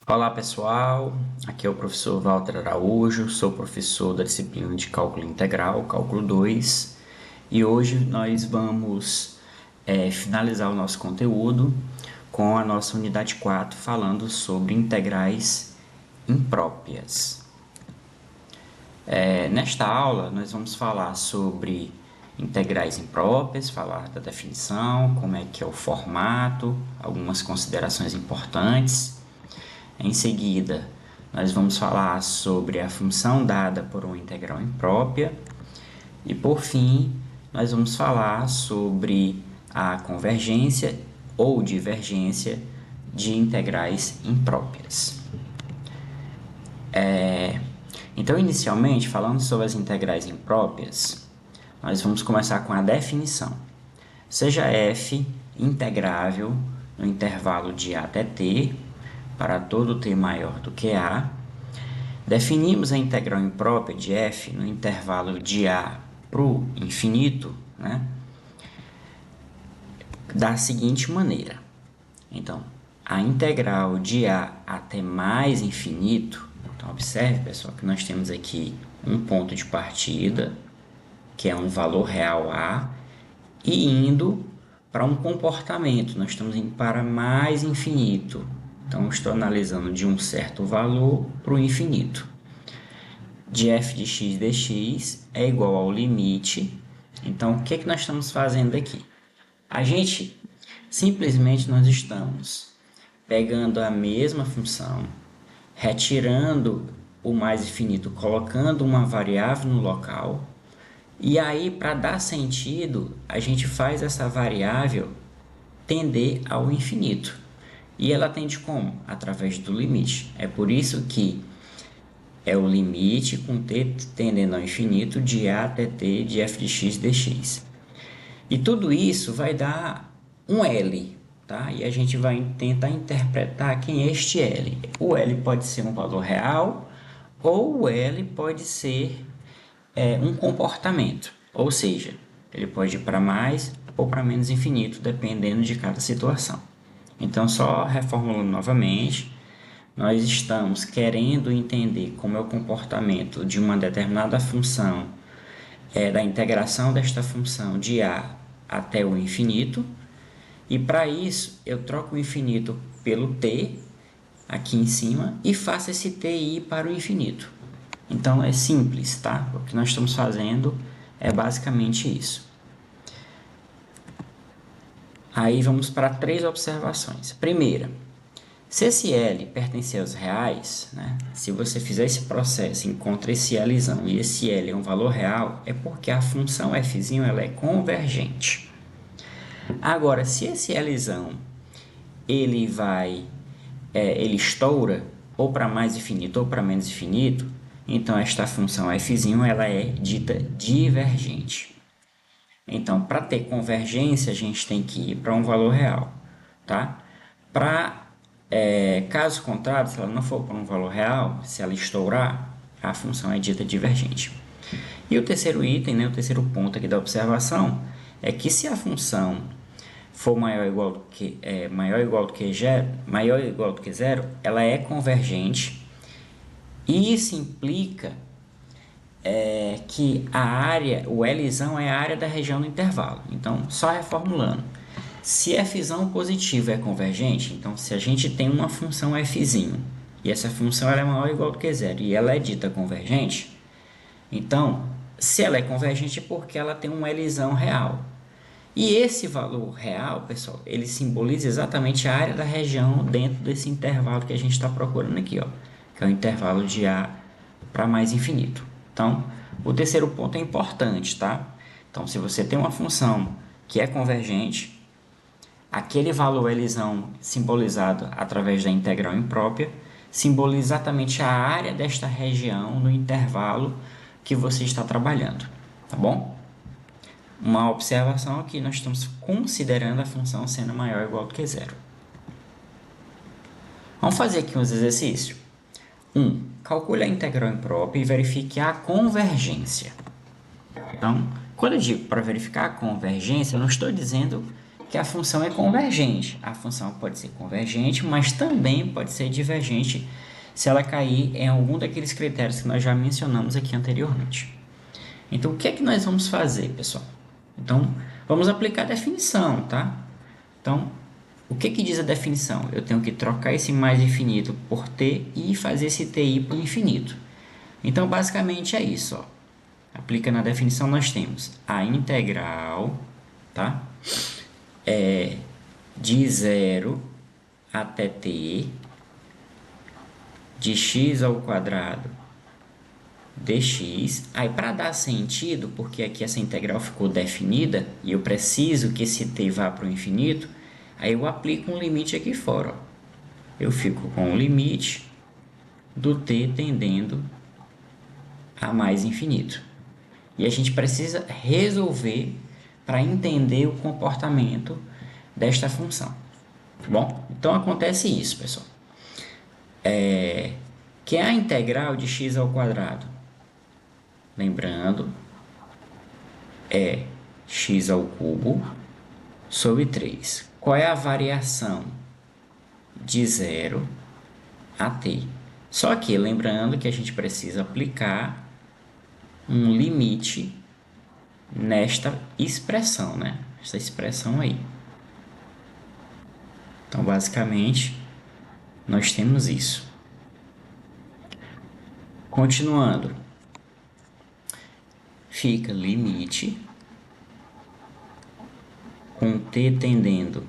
Olá pessoal, aqui é o professor Walter Araújo, sou professor da disciplina de Cálculo Integral, Cálculo 2, e hoje nós vamos finalizar o nosso conteúdo com a nossa unidade 4, falando sobre integrais impróprias. Nesta aula nós vamos falar sobre integrais impróprias, falar da definição, como é que é o formato, algumas considerações importantes. Em seguida, nós vamos falar sobre a função dada por uma integral imprópria. E, por fim, nós vamos falar sobre a convergência ou divergência de integrais impróprias. Então, inicialmente, falando sobre as integrais impróprias, nós vamos começar com a definição. Seja f integrável no intervalo de a até t, para todo t maior do que a, definimos a integral imprópria de f no intervalo de a para o infinito, da seguinte maneira. Então, a integral de a até mais infinito, então observe, pessoal, que nós temos aqui um ponto de partida, que é um valor real a, e indo para um comportamento, nós estamos indo para mais infinito. Então, estou analisando de um certo valor para o infinito. De f de x dx é igual ao limite. Então, o que nós estamos fazendo aqui? Simplesmente nós estamos pegando a mesma função, retirando o mais infinito, colocando uma variável no local, e aí, para dar sentido, a gente faz essa variável tender ao infinito. E ela tende como? Através do limite. É por isso que é o limite com t tendendo ao infinito de a até t de f de x dx. E tudo isso vai dar um L, tá? E a gente vai tentar interpretar quem é este L. O L pode ser um valor real ou o L pode ser um comportamento. Ou seja, ele pode ir para mais ou para menos infinito, dependendo de cada situação. Então, só reformulando novamente, nós estamos querendo entender como é o comportamento de uma determinada função, da integração desta função de a até o infinito, e para isso eu troco o infinito pelo t, aqui em cima, e faço esse t ir para o infinito. Então, é simples, tá? O que nós estamos fazendo é basicamente isso. Aí vamos para 3 observações. Primeira, se esse L pertencer aos reais, se você fizer esse processo, encontra esse Lzão e esse L é um valor real, é porque a função f ela é convergente. Agora, se esse Lzão ele estoura ou para mais infinito ou para menos infinito, então esta função f ela é dita divergente. Então, para ter convergência, a gente tem que ir para um valor real, tá? Caso contrário, se ela não for para um valor real, se ela estourar, a função é dita divergente. E o terceiro item, o terceiro ponto aqui da observação, é que se a função for maior ou igual do que zero, ela é convergente. E isso implica que a área, o Lzão é a área da região do intervalo. Então, só reformulando. Se fzão positivo é convergente, então se a gente tem uma função fzinho, e essa função ela é maior ou igual do que zero, e ela é dita convergente, então, se ela é convergente é porque ela tem um Lzão real. E esse valor real, pessoal, ele simboliza exatamente a área da região dentro desse intervalo que a gente está procurando aqui, que é o intervalo de a para mais infinito. Então, o terceiro ponto é importante, tá? Então, se você tem uma função que é convergente, aquele valor Lzão simbolizado através da integral imprópria simboliza exatamente a área desta região no intervalo que você está trabalhando, tá bom? Uma observação aqui, nós estamos considerando a função sendo maior ou igual do que zero. Vamos fazer aqui uns exercícios. 1. Calcule a integral imprópria e verifique a convergência. Então, quando eu digo para verificar a convergência, eu não estou dizendo que a função é convergente. A função pode ser convergente, mas também pode ser divergente se ela cair em algum daqueles critérios que nós já mencionamos aqui anteriormente. Então, o que é que nós vamos fazer, pessoal? Então, vamos aplicar a definição, tá? Então, o que que diz a definição? Eu tenho que trocar esse mais infinito por t e fazer esse t ir para o infinito. Então, basicamente é isso, ó. Aplica na definição, nós temos a integral, tá? De 0 até t de x ao quadrado dx. Aí, para dar sentido, porque aqui essa integral ficou definida e eu preciso que esse t vá para o infinito, aí eu aplico um limite aqui fora, ó. Eu fico com o limite do t tendendo a mais infinito. E a gente precisa resolver para entender o comportamento desta função. Tá bom? Então acontece isso, pessoal. Que é a integral de x ao quadrado. Lembrando, é x ao cubo sobre 3. Qual é a variação de 0 a t? Só que lembrando que a gente precisa aplicar um limite nesta expressão, né? Essa expressão aí. Então, basicamente, nós temos isso. Continuando, fica limite com t tendendo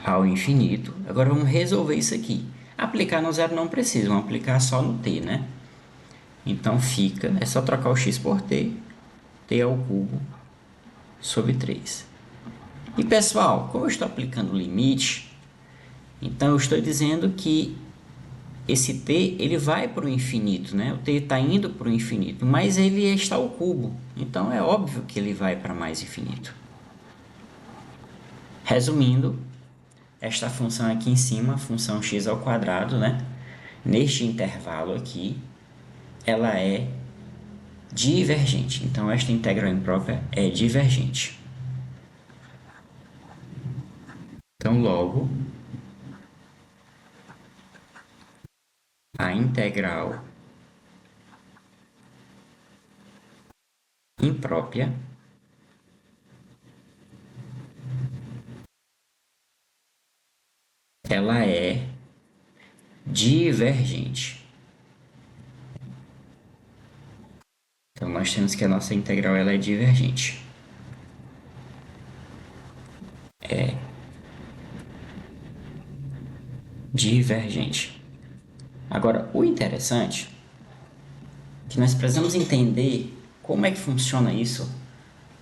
ao infinito. Agora vamos resolver isso aqui. Aplicar no zero não precisa, vamos aplicar só no t, né? Então fica, é só trocar o x por t, t ao cubo sobre 3. E pessoal, como eu estou aplicando o limite, então eu estou dizendo que esse t ele vai para o infinito, né? O t está indo para o infinito, mas ele está ao cubo, então é óbvio que ele vai para mais infinito. Resumindo, esta função aqui em cima, a função x ao quadrado, né? Neste intervalo aqui, ela é divergente. Então, esta integral imprópria é divergente. Então, logo, a integral imprópria ela é divergente. Então, nós temos que a nossa integral ela é divergente. É divergente. Agora, o interessante é que nós precisamos entender como é que funciona isso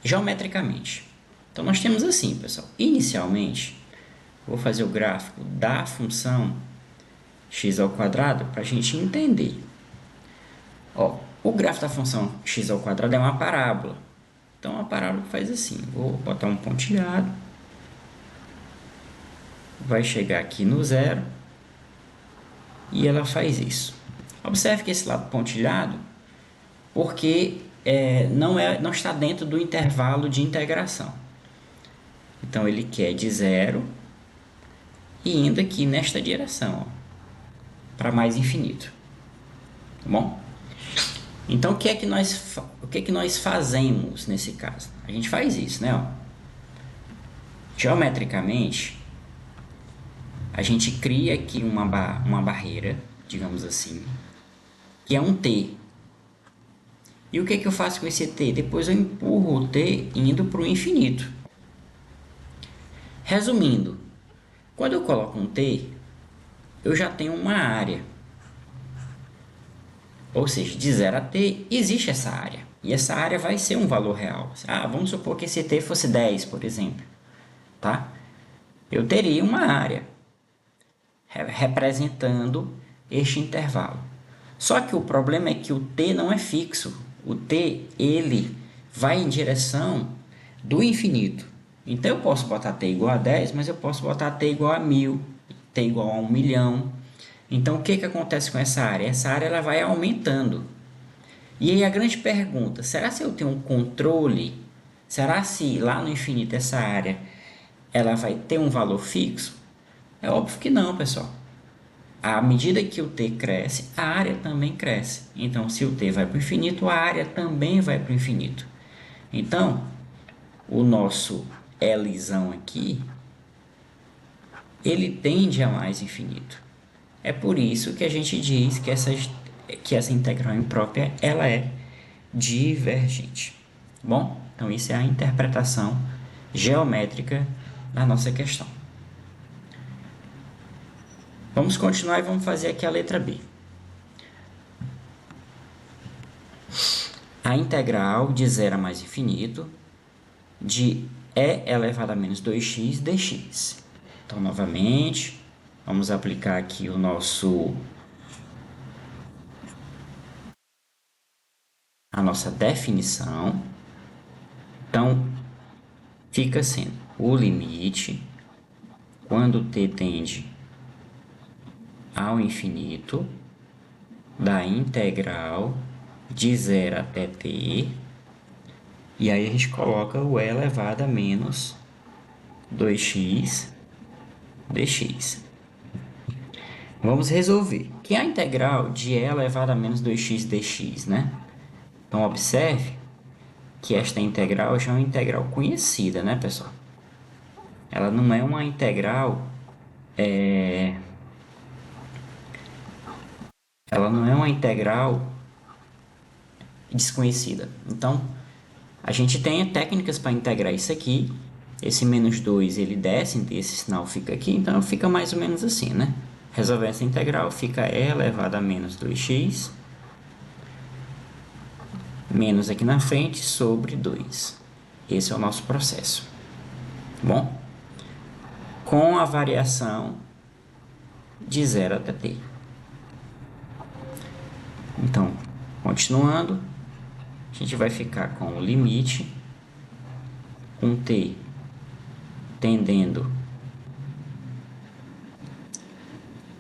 geometricamente. Então, nós temos assim, pessoal. Inicialmente, vou fazer o gráfico da função x ao quadrado para a gente entender. Ó, o gráfico da função x ao quadrado é uma parábola. Então, uma parábola faz assim. Vou botar um pontilhado. Vai chegar aqui no zero. E ela faz isso. Observe que esse lado pontilhado, porque não está dentro do intervalo de integração. Então, ele quer de zero e indo aqui nesta direção, para mais infinito. Tá bom? Então, o que é que nós fazemos nesse caso? A gente faz isso, né? Ó. Geometricamente, a gente cria aqui uma barreira, digamos assim, que é um t. E o que é que eu faço com esse t? Depois eu empurro o t indo para o infinito. Resumindo, quando eu coloco um t, eu já tenho uma área. Ou seja, de 0 a t existe essa área. E essa área vai ser um valor real. Vamos supor que esse t fosse 10, por exemplo. Tá? Eu teria uma área representando este intervalo. Só que o problema é que o t não é fixo. O t, ele vai em direção do infinito. Então, eu posso botar t igual a 10, mas eu posso botar t igual a 1000, t igual a 1 milhão. Então, o que acontece com essa área? Essa área ela vai aumentando. E aí a grande pergunta, será que eu tenho um controle Será se lá no infinito essa área ela vai ter um valor fixo? É óbvio que não, pessoal. À medida que o t cresce, a área também cresce. Então, se o t vai para o infinito, a área também vai para o infinito. Então, o nosso Lzão aqui, ele tende a mais infinito. É por isso que a gente diz que essa integral imprópria ela é divergente. Bom, então isso é a interpretação geométrica da nossa questão. Vamos continuar e vamos fazer aqui a letra B. A integral de 0 a mais infinito de e elevado a menos 2x dx. Então, novamente, vamos aplicar aqui a nossa definição. Então, fica sendo o limite, quando t tende ao infinito, da integral de 0 até t, e aí a gente coloca o e elevado a menos 2x dx. Vamos resolver. Que é a integral de e elevado a menos 2x dx, né? Então, observe que esta integral já é uma integral conhecida, né, pessoal? Ela não é uma integral... Ela não é uma integral desconhecida. Então, a gente tem técnicas para integrar isso aqui. Esse menos 2, ele desce, esse sinal fica aqui, então fica mais ou menos assim, né? Resolver essa integral, fica e elevado a menos 2x, menos aqui na frente, sobre 2. Esse é o nosso processo. Bom, com a variação de 0 até t. Então, continuando, a gente vai ficar com o limite, com t tendendo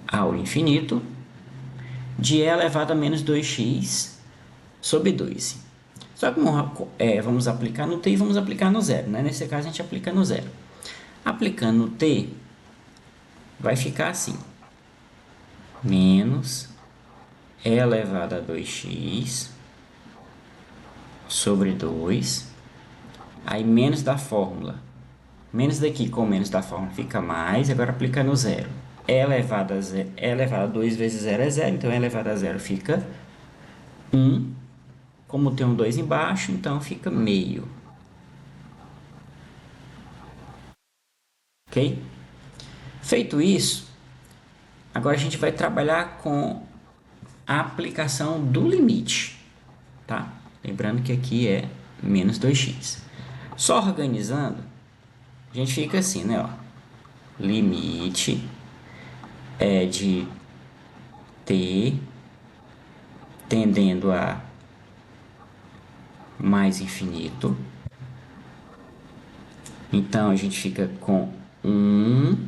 ao infinito, de e elevado a menos 2x sobre 2. Só que vamos aplicar no t e vamos aplicar no zero, né? Nesse caso, a gente aplica no zero. Aplicando no t, vai ficar assim. Menos e elevado a 2x sobre 2. Aí, menos da fórmula. Menos daqui com menos da fórmula fica mais. Agora, aplica no zero. E elevado a 2 vezes 0 é 0. Então, e elevado a 0 fica 1. Como tem um 2 embaixo, então fica meio. Ok? Feito isso, agora a gente vai trabalhar com a aplicação do limite. Tá? Lembrando que aqui é menos 2x. Só organizando, a gente fica assim, né? Ó. Limite é de t tendendo a mais infinito. Então, a gente fica com 1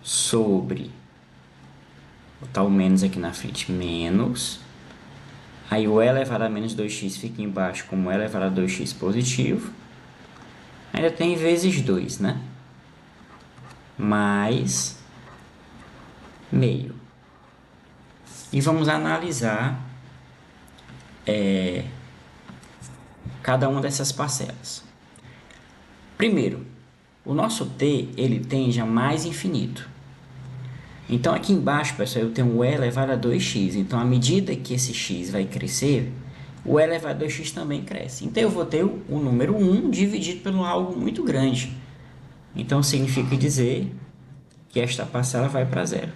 sobre, vou botar o menos aqui na frente, menos. Aí o e elevado a menos 2x fica embaixo como e elevado a 2x positivo. Ainda tem vezes 2, né? Mais meio. E vamos analisar cada uma dessas parcelas. Primeiro, o nosso t, ele tende a mais infinito. Então, aqui embaixo, pessoal, eu tenho o e elevado a 2x. Então, à medida que esse x vai crescer, o e elevado a 2x também cresce. Então, eu vou ter o número 1 dividido por algo muito grande. Então, significa dizer que esta parcela vai para zero.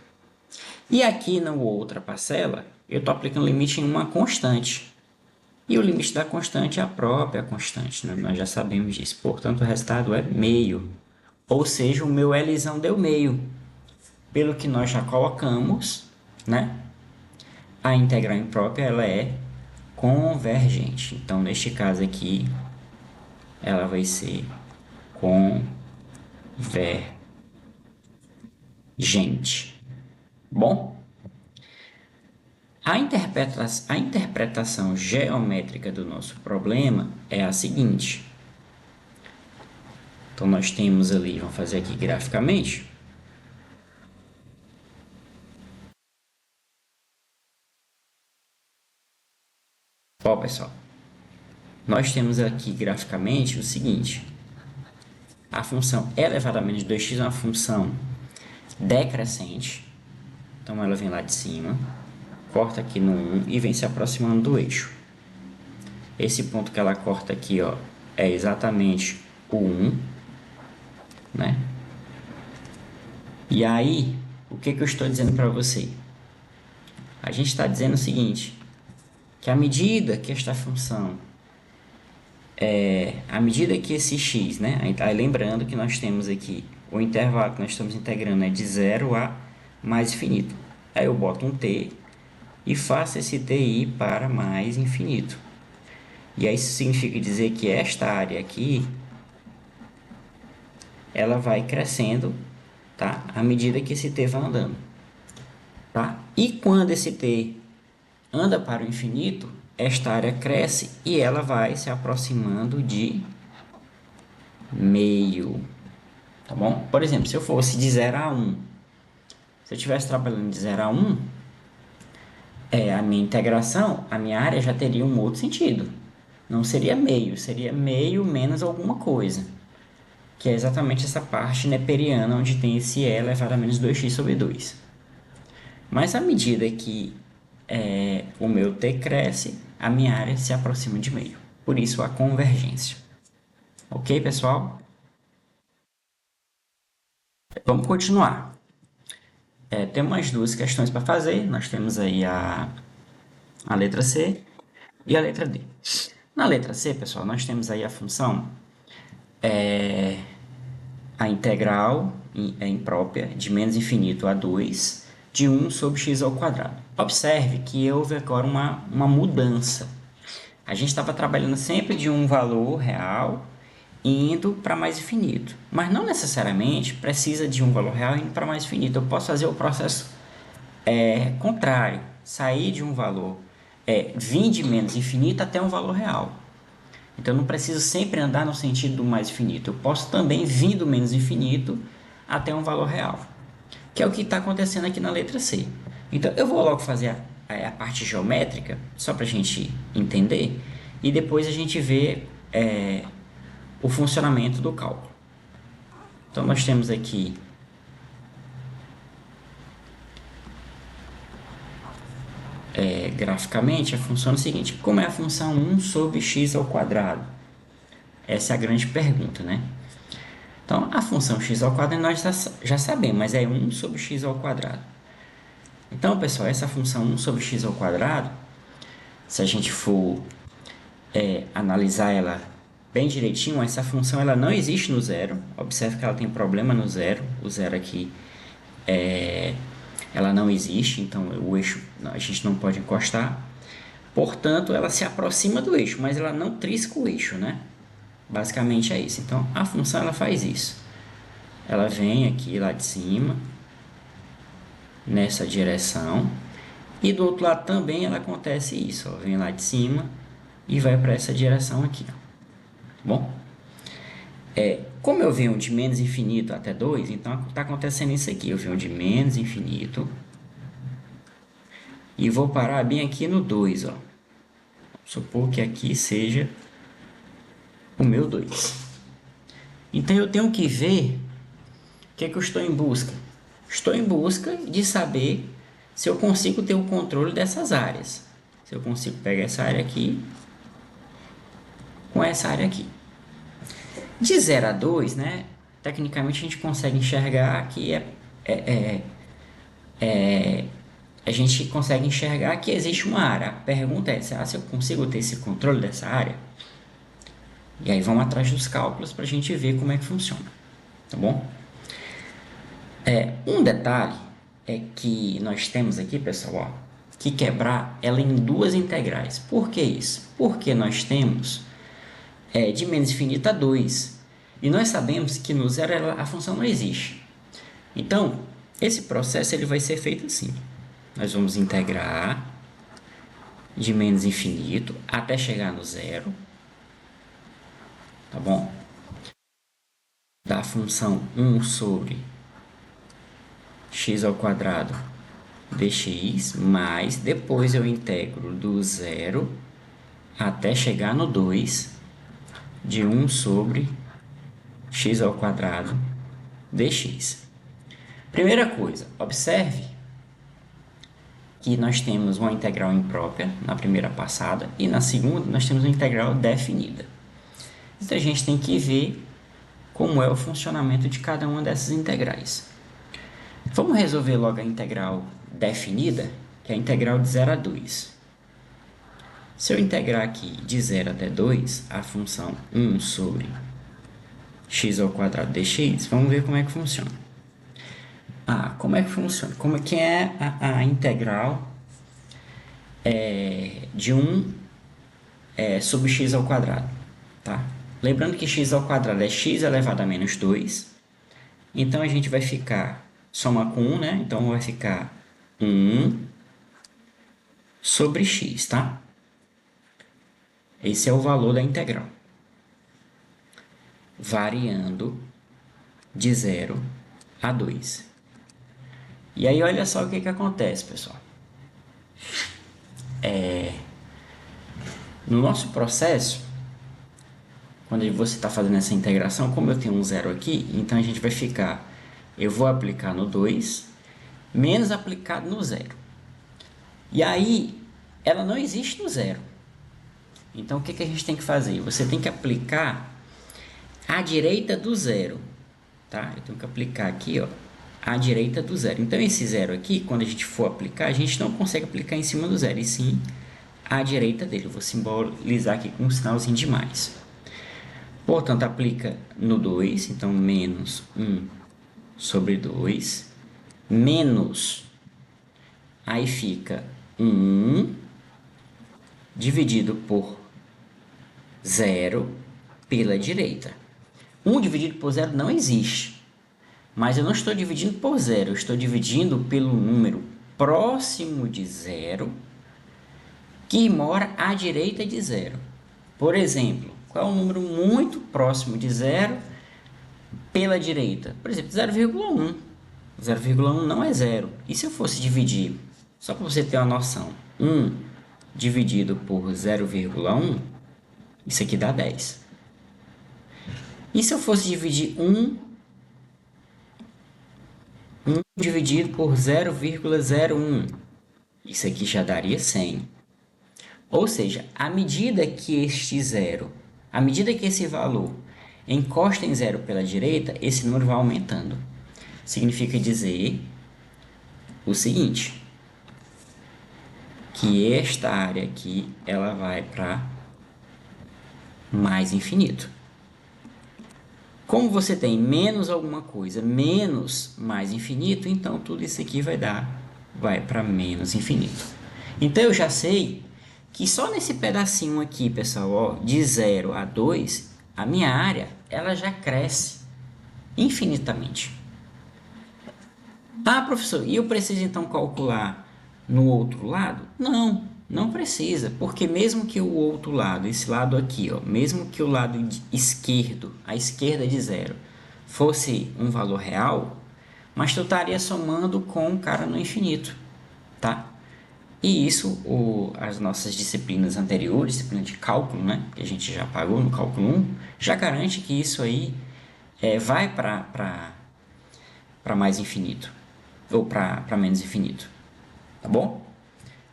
E aqui na outra parcela, eu estou aplicando limite em uma constante. E o limite da constante é a própria constante, né? Nós já sabemos disso. Portanto, o resultado é meio. Ou seja, o meu Lzão deu meio. Pelo que nós já colocamos, né? A integral imprópria ela é convergente. Então, neste caso aqui, ela vai ser convergente. Bom, a interpretação geométrica do nosso problema é a seguinte. Então, nós temos ali, vamos fazer aqui graficamente. Ó, pessoal, nós temos aqui graficamente o seguinte: a função elevado a menos 2x é uma função decrescente. Então, ela vem lá de cima, corta aqui no 1 e vem se aproximando do eixo. Esse ponto que ela corta aqui, ó, é exatamente o 1, né? E aí, o que eu estou dizendo para você? A gente está dizendo o seguinte, que à medida que esta função, à medida que esse x, né? Aí lembrando que nós temos aqui o intervalo que nós estamos integrando é de 0 a mais infinito. Aí eu boto um t e faço esse t ir para mais infinito. E aí isso significa dizer que esta área aqui, ela vai crescendo, tá? À medida que esse t vai andando, tá? E quando esse t anda para o infinito, esta área cresce e ela vai se aproximando de meio, tá bom? Por exemplo, se eu fosse de 0 a 1, se eu estivesse trabalhando de 0 a 1, a minha integração, a minha área já teria um outro sentido. Não seria meio menos alguma coisa, que é exatamente essa parte neperiana onde tem esse e elevado a menos 2x sobre 2. Mas à medida que o meu t cresce, a minha área se aproxima de meio. Por isso a convergência. Ok, pessoal? Vamos continuar. Tem mais duas questões para fazer. Nós temos aí a letra C e a letra D. Na letra C, pessoal, nós temos aí a função, a integral imprópria de menos infinito a 2 de 1 sobre x ao quadrado. Observe que houve agora uma mudança. A gente estava trabalhando sempre de um valor real indo para mais infinito. Mas não necessariamente precisa de um valor real indo para mais infinito. Eu posso fazer o processo contrário. Sair de um valor, vir de menos infinito até um valor real. Então, eu não preciso sempre andar no sentido do mais infinito. Eu posso também vir do menos infinito até um valor real. Que é o que está acontecendo aqui na letra C. Então, eu vou logo fazer a parte geométrica, só para a gente entender, e depois a gente vê o funcionamento do cálculo. Então, nós temos aqui graficamente a função é o seguinte: como é a função 1 sobre x ao quadrado? Essa é a grande pergunta, né? Então, a função x ao quadrado nós já sabemos, mas é 1 sobre x ao quadrado. Então, pessoal, essa função 1 sobre x ao quadrado, se a gente for analisar ela bem direitinho, essa função ela não existe no zero. Observe que ela tem problema no zero. O zero aqui ela não existe, então o eixo a gente não pode encostar. Portanto, ela se aproxima do eixo, mas ela não trisca o eixo, né? Basicamente é isso. Então, a função ela faz isso. Ela vem aqui lá de cima, nessa direção, e do outro lado também ela acontece isso. Ó, vem lá de cima e vai para essa direção aqui. Ó. Bom? Como eu venho de menos infinito até 2, então está acontecendo isso aqui. Eu venho de menos infinito e vou parar bem aqui no 2. Ó. Supor que aqui seja o meu 2. Então, eu tenho que ver o que eu estou em busca. Estou em busca de saber se eu consigo ter o controle dessas áreas. Se eu consigo pegar essa área aqui com essa área aqui. De 0 a 2, né? Tecnicamente a gente consegue enxergar que a gente consegue enxergar que existe uma área. A pergunta é, será se eu consigo ter esse controle dessa área? E aí vamos atrás dos cálculos para a gente ver como é que funciona, tá bom? Um detalhe é que nós temos aqui, pessoal, ó, que quebrar ela em duas integrais. Por que isso? Porque nós temos de menos infinito a 2. E nós sabemos que no zero a função não existe. Então, esse processo ele vai ser feito assim. Nós vamos integrar de menos infinito até chegar no zero. Tá bom? da função 1 sobre x ao quadrado dx, mais depois eu integro do 0 até chegar no 2 de 1 sobre x ao quadrado dx. Primeira coisa, observe que nós temos uma integral imprópria na primeira passada e na segunda nós temos uma integral definida. Então a gente tem que ver como é o funcionamento de cada uma dessas integrais. Vamos resolver logo a integral definida, que é a integral de 0 a 2. Se eu integrar aqui de 0 até 2 a função 1 sobre x ao quadrado dx, vamos ver como é que funciona. Como é que funciona? Como é que é a integral de 1 sobre x ao quadrado, tá? Lembrando que x ao quadrado é x elevado a menos 2. Então, a gente vai ficar, soma com 1, né? Então, vai ficar 1 sobre x, tá? Esse é o valor da integral. Variando de 0 a 2. E aí, olha só o que acontece, pessoal. No nosso processo, quando você está fazendo essa integração, como eu tenho um zero aqui, então a gente vai ficar, eu vou aplicar no 2, menos aplicado no 0. E aí, ela não existe no 0. Então, o que a gente tem que fazer? Você tem que aplicar à direita do 0, tá? Eu tenho que aplicar aqui, ó, à direita do 0. Então, esse 0 aqui, quando a gente for aplicar, a gente não consegue aplicar em cima do 0, e sim à direita dele. Eu vou simbolizar aqui com um sinalzinho de mais. Portanto, aplica no 2, então menos 1 sobre 2, menos, aí fica 1 dividido por 0 pela direita. 1 dividido por 0 não existe, mas eu não estou dividindo por 0, eu estou dividindo pelo número próximo de 0 que mora à direita de 0. Por exemplo, qual é um número muito próximo de 0 pela direita? Por exemplo, 0,1. 0,1 não é 0. E se eu fosse dividir, só para você ter uma noção, 1 dividido por 0,1, isso aqui dá 10. E se eu fosse dividir 1 dividido por 0,01, isso aqui já daria 100. Ou seja, à medida que à medida que esse valor encosta em 0 pela direita, esse número vai aumentando. Significa dizer o seguinte, que esta área aqui, ela vai para mais infinito. Como você tem menos alguma coisa, menos mais infinito, então tudo isso aqui vai para menos infinito. Então eu já sei que só nesse pedacinho aqui, pessoal, ó, de 0 a 2, a minha área, ela já cresce infinitamente. Professor, e eu preciso então calcular no outro lado? Não, não precisa, porque mesmo que o outro lado, esse lado aqui, ó, mesmo que o lado esquerdo, a esquerda de 0, fosse um valor real, mas tu estaria somando com o cara no infinito, tá? E isso, as nossas disciplinas anteriores, disciplina de cálculo, né, que a gente já pagou no cálculo 1, já garante que isso aí vai para mais infinito, ou para menos infinito, tá bom?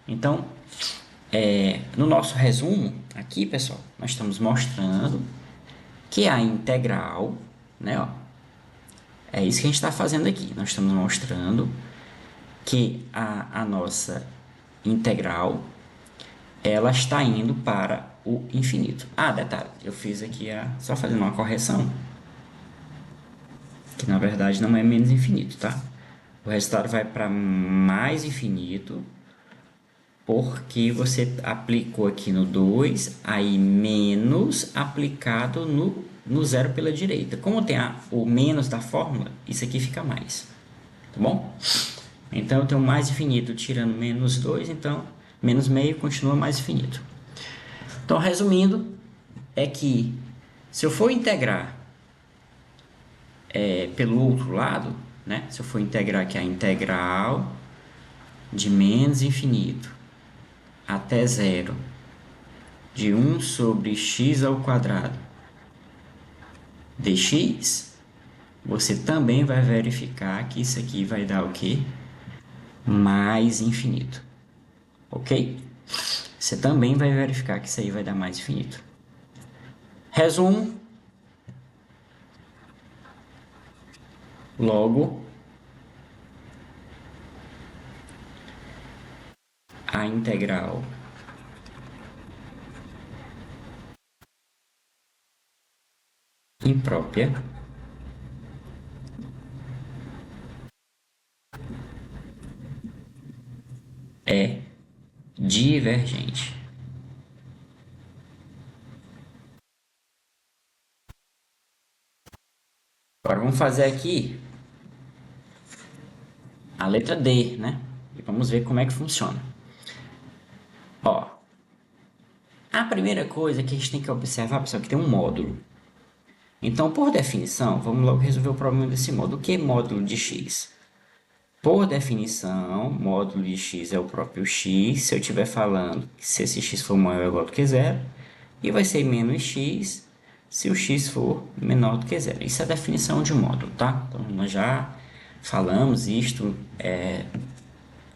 Então, no nosso resumo aqui, pessoal, nós estamos mostrando que a integral, né, ó, é isso que a gente está fazendo aqui, nós estamos mostrando que a nossa integral, ela está indo para o infinito. Detalhe, eu fiz aqui só fazendo uma correção, que na verdade não é menos infinito, tá? O resultado vai para mais infinito, porque você aplicou aqui no 2, aí menos aplicado no 0 pela direita. Como tem o menos da fórmula, isso aqui fica mais, tá bom? Então, eu tenho mais infinito tirando menos 2, então menos meio continua mais infinito. Então, resumindo, é que se eu for integrar pelo outro lado, né? Se eu for integrar aqui a integral de menos infinito até zero de 1 sobre x ao quadrado dx, você também vai verificar que isso aqui vai dar o quê? Mais infinito. Ok? Você também vai verificar que isso aí vai dar mais infinito. Resumo. Logo, a integral imprópria é divergente. Agora vamos fazer aqui a letra D, né? E vamos ver como é que funciona. Ó, a primeira coisa que a gente tem que observar, pessoal, é que tem um módulo. Então, por definição, vamos logo resolver o problema desse módulo. O que é módulo de x? Por definição, módulo de x é o próprio x, se eu estiver falando que se esse x for maior ou igual do que zero, e vai ser menos x se o x for menor do que zero. Isso é a definição de módulo, tá? Então, nós já falamos isto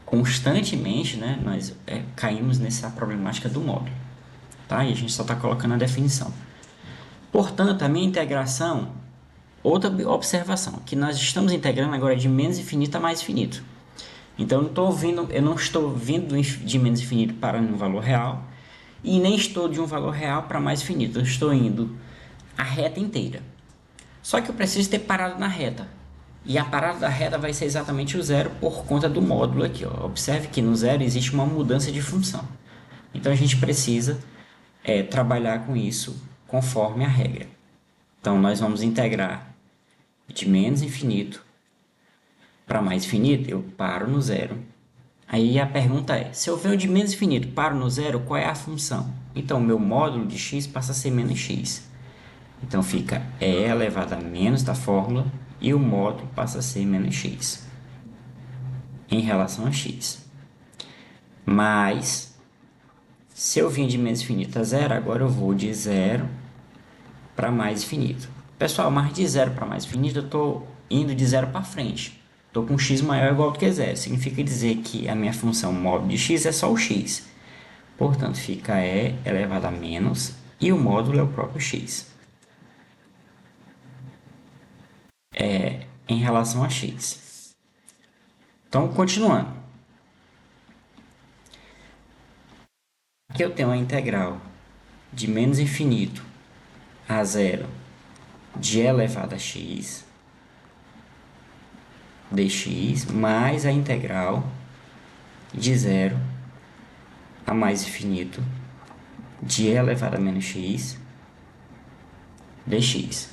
constantemente, né? Nós caímos nessa problemática do módulo, tá? E a gente só está colocando a definição. Portanto, a minha integração, outra observação, que nós estamos integrando agora de menos infinito a mais infinito. Então, eu não estou vindo de menos infinito para um valor real e nem estou de um valor real para mais infinito. Eu estou indo a reta inteira. Só que eu preciso ter parado na reta. E a parada da reta vai ser exatamente o zero por conta do módulo aqui. Ó. Observe que no zero existe uma mudança de função. Então, a gente precisa trabalhar com isso conforme a regra. Então, nós vamos integrar de menos infinito para mais infinito, eu paro no zero. Aí a pergunta é, se eu venho de menos infinito paro no zero, qual é a função? Então, o meu módulo de x passa a ser menos x. Então, fica e elevado a menos da fórmula e o módulo passa a ser menos x em relação a x. Mas, se eu vim de menos infinito a zero, agora eu vou de zero para mais infinito. Pessoal, mas de zero para mais infinito eu estou indo de zero para frente. Estou com x maior ou igual do que zero. Significa dizer que a minha função módulo de x é só o x. Portanto, fica e elevado a menos e o módulo é o próprio x. Em relação a x. Então, continuando. Aqui eu tenho a integral de menos infinito a zero de elevado a x dx mais a integral de zero a mais infinito de elevado a menos x dx.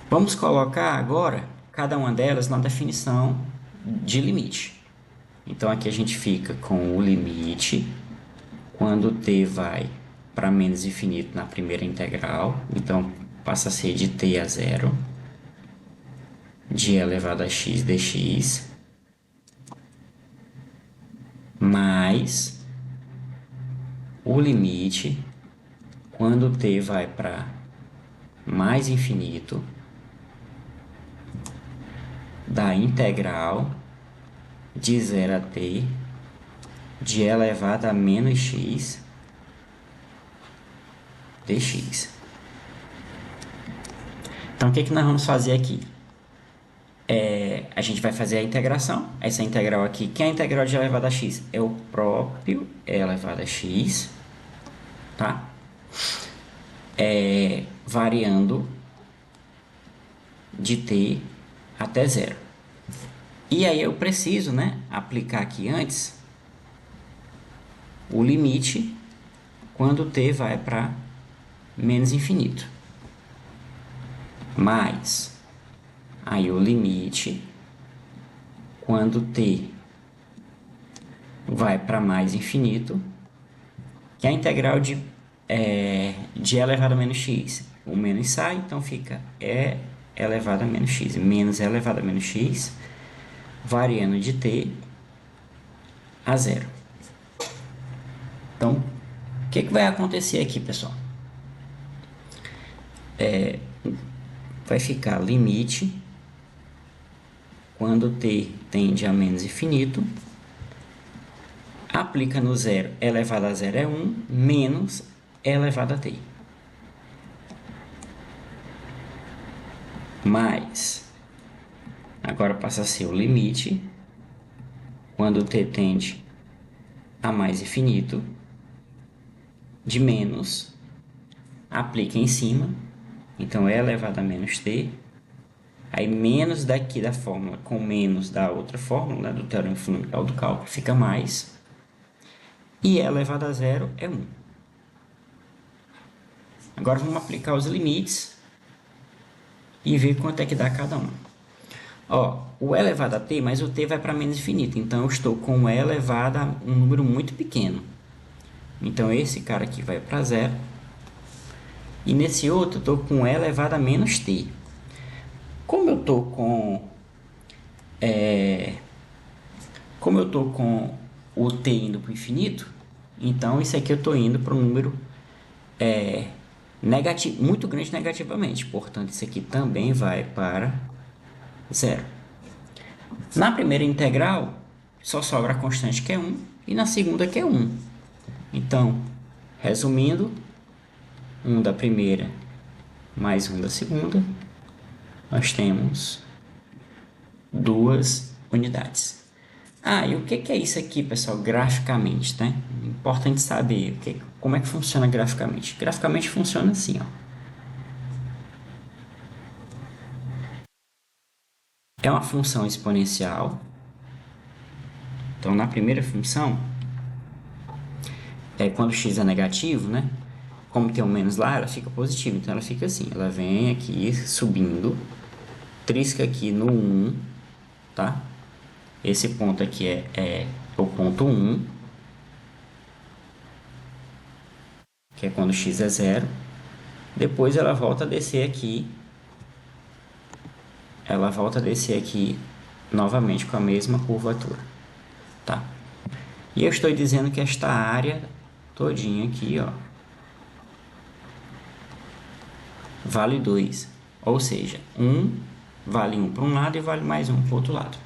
Vamos colocar agora cada uma delas na definição de limite. Então aqui a gente fica com o limite quando t vai para menos infinito na primeira integral, então passa a ser de t a zero de elevado a x dx mais o limite quando t vai para mais infinito da integral de 0 a t de elevado a menos x dx. Então, o que nós vamos fazer aqui? A gente vai fazer a integração. Essa integral aqui, que é a integral de elevado a x? É o próprio elevado a x, tá? Variando de t até zero. E aí eu preciso, né, aplicar aqui antes o limite quando t vai para menos infinito. Mais aí o limite quando t vai para mais infinito, que é a integral de elevado a menos x. O menos sai, então fica e elevado a menos x. Menos e elevado a menos x, variando de t a zero. Então, o que vai acontecer aqui, pessoal? Vai ficar limite quando t tende a menos infinito, aplica no zero, e elevado a zero é 1, menos e elevado a t. Mais, agora passa a ser o limite quando t tende a mais infinito, de menos, aplica em cima, então é elevado a menos t, aí menos daqui da fórmula com menos da outra fórmula, né, do teorema fundamental do cálculo, fica mais, e é elevado a zero é 1. Agora vamos aplicar os limites e ver quanto é que dá cada um. Ó, o e elevado a t, mas o t vai para menos infinito, então eu estou com o e elevado a um número muito pequeno. Então esse cara aqui vai para zero. E nesse outro eu estou com e elevado a menos t. Como eu estou com o t indo para o infinito, então isso aqui eu estou indo para um número negativo, muito grande negativamente. Portanto, isso aqui também vai para zero. Na primeira integral, só sobra a constante que é 1 e na segunda que é 1. Então, resumindo, 1 da primeira mais 1 da segunda, nós temos 2 unidades. E o que é isso aqui, pessoal, graficamente, né? Importante saber como é que funciona graficamente. Graficamente funciona assim, ó. É uma função exponencial. Então, na primeira função, quando x é negativo, né? Como tem um menos lá, ela fica positiva. Então, ela fica assim. Ela vem aqui subindo, trisca aqui no 1, tá? Esse ponto aqui é o ponto 1, que é quando x é zero. Depois ela volta a descer aqui. Ela volta a descer aqui novamente com a mesma curvatura, tá? E eu estou dizendo que esta área todinha aqui, ó, vale 2. Ou seja, 1 vale 1 para um lado e vale mais 1 para o outro lado.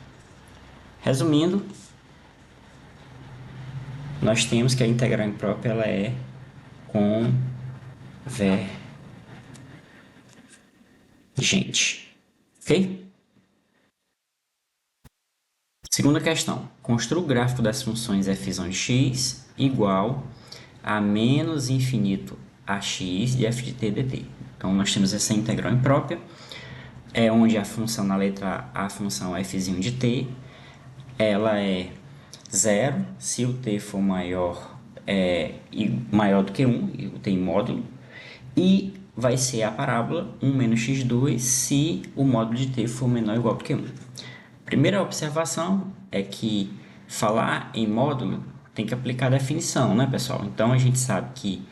Resumindo, nós temos que a integral imprópria ela é convergente. Ok? Segunda questão. Construa o gráfico das funções f de x igual a menos infinito a x de f de t dt. Então, nós temos essa integral imprópria, onde a função na letra A, a função f de t, ela é 0 se o t for maior do que 1, e o t em módulo, e vai ser a parábola 1 menos x2 se o módulo de t for menor ou igual do que 1. Primeira observação é que falar em módulo tem que aplicar a definição, né, pessoal? Então, a gente sabe que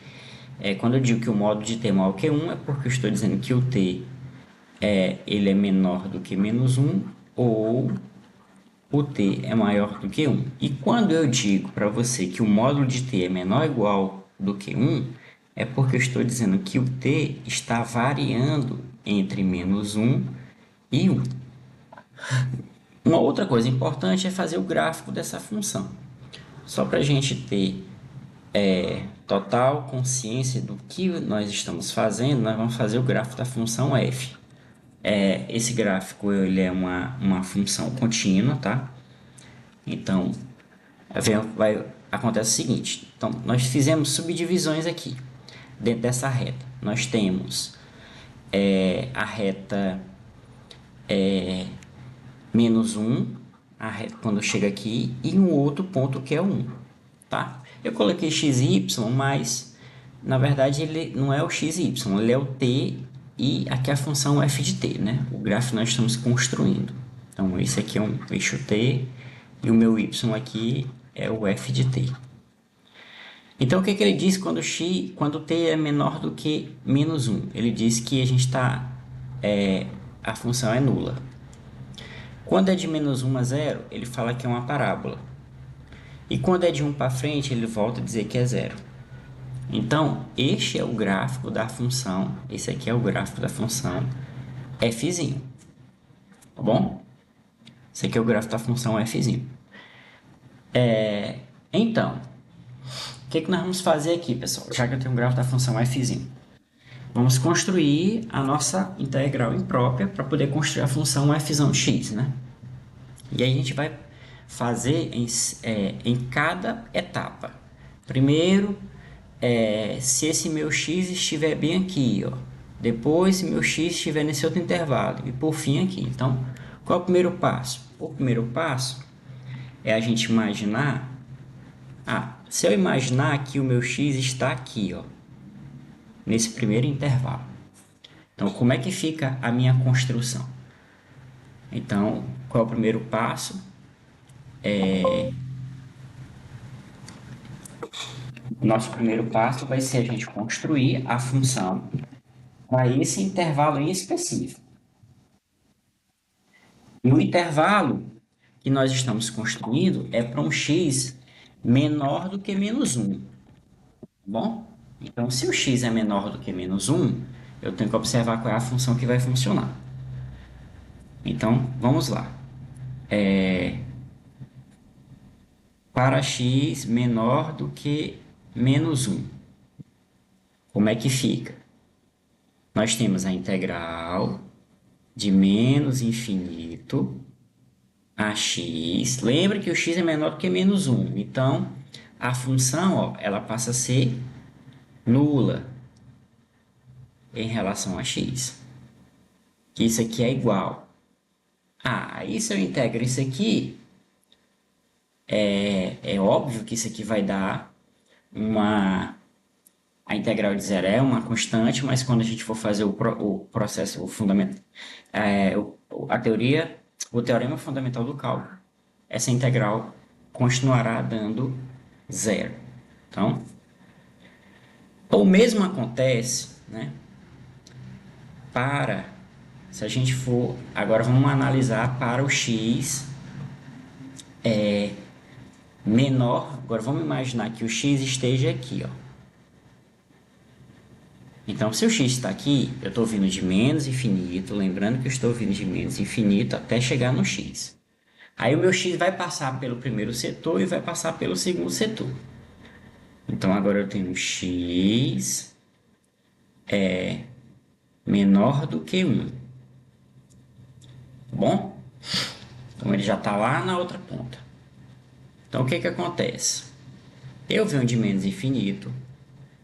quando eu digo que o módulo de t é maior que 1, é porque eu estou dizendo que o t ele é menor do que menos 1 ou o t é maior do que 1. E quando eu digo para você que o módulo de t é menor ou igual do que 1, é porque eu estou dizendo que o t está variando entre menos 1 e 1. Uma outra coisa importante é fazer o gráfico dessa função. Só para a gente ter total consciência do que nós estamos fazendo, nós vamos fazer o gráfico da função f. Esse gráfico ele é uma função contínua, tá? Então, acontece o seguinte. Então, nós fizemos subdivisões aqui, dentro dessa reta. Nós temos a reta menos 1, quando chega aqui, e um outro ponto que é 1, tá? Eu coloquei x e y, mas, na verdade, ele não é o x e y, ele é o t e aqui a função f de t, né? O gráfico nós estamos construindo. Então, esse aqui é um eixo t e o meu y aqui é o f de t. Então, o que ele diz quando t é menor do que menos 1? Ele diz que a gente está a função é nula. Quando é de menos 1 a 0, ele fala que é uma parábola. E quando é de 1 para frente, ele volta a dizer que é zero. Então, este é o gráfico da função, esse aqui é o gráfico da função f', tá bom? Esse aqui é o gráfico da função f'. Então, o que nós vamos fazer aqui, pessoal? Já que eu tenho um gráfico da função f', vamos construir a nossa integral imprópria para poder construir a função f de x, né? E aí a gente vai fazer em cada etapa. Primeiro, se esse meu x estiver bem aqui, ó. Depois, se meu x estiver nesse outro intervalo. E por fim aqui. Então, qual é o primeiro passo? O primeiro passo é a gente imaginar... se eu imaginar que o meu x está aqui, ó, nesse primeiro intervalo. Então, como é que fica a minha construção? Então, qual é o primeiro passo? Nosso primeiro passo vai ser a gente construir a função para esse intervalo em específico. E o intervalo que nós estamos construindo é para um x menor do que menos 1. Bom? Então, se o x é menor do que menos 1, eu tenho que observar qual é a função que vai funcionar. Então, vamos lá. Para x menor do que menos 1. Como é que fica? Nós temos a integral de menos infinito a x. Lembra que o x é menor do que menos 1. Então, a função, ó, ela passa a ser nula em relação a x. Que isso aqui é igual. Aí se eu integro isso aqui, é óbvio que isso aqui vai dar a integral de zero é uma constante, mas quando a gente for fazer o processo, o fundamento, a teoria, o teorema fundamental do cálculo, essa integral continuará dando zero. Então, o mesmo acontece, né, se a gente for, agora vamos analisar para o x menor, agora vamos imaginar que o x esteja aqui, ó. Então, se o x está aqui, eu estou vindo de menos infinito, lembrando que eu estou vindo de menos infinito até chegar no x. Aí o meu x vai passar pelo primeiro setor e vai passar pelo segundo setor. Então, agora eu tenho x menor do que 1. Tá bom? Então, ele já está lá na outra ponta. Então, o que acontece? Eu venho de menos infinito.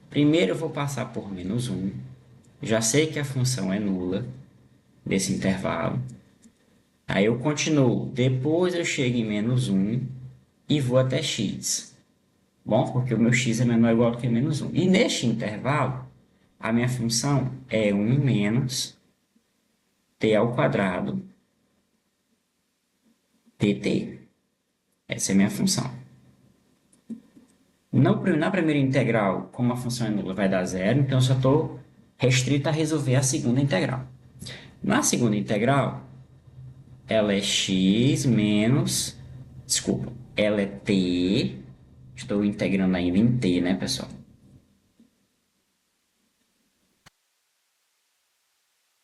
Primeiro eu vou passar por menos 1. Já sei que a função é nula desse intervalo. Aí eu continuo. Depois eu chego em menos 1 e vou até x. Bom, porque o meu x é menor ou igual do que menos 1. E neste intervalo, a minha função é 1 menos t ao quadrado dt. Essa é a minha função. Na primeira integral, como a função é nula, vai dar zero, então eu só estou restrito a resolver a segunda integral. Na segunda integral, ela é x menos... Desculpa, ela é t. Estou integrando ainda em t, né, pessoal?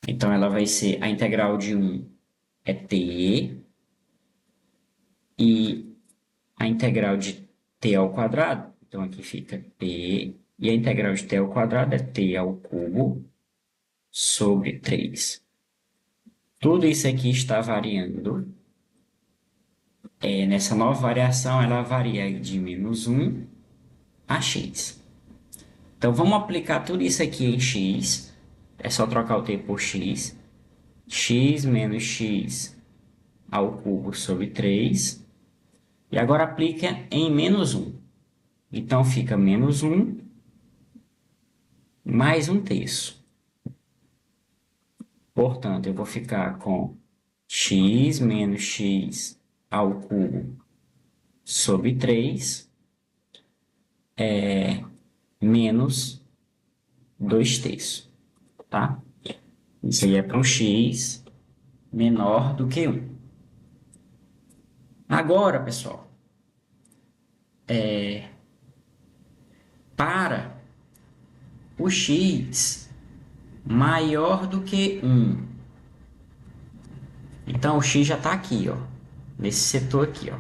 Então, ela vai ser a integral de 1 é t. E a integral de t ao quadrado, então aqui fica t. E a integral de t ao quadrado é t ao cubo sobre 3. Tudo isso aqui está variando. Nessa nova variação, ela varia de menos 1 a x. Então, vamos aplicar tudo isso aqui em x. É só trocar o t por x. X menos x ao cubo sobre 3. E agora aplica em menos 1. Então, fica menos 1 mais 1/3. Portanto, eu vou ficar com x menos x ao cubo sobre 3 menos 2/3, tá? Isso aí é para o x menor do que 1. Agora, pessoal, para o x maior do que 1, então o x já está aqui, ó, nesse setor aqui, ó.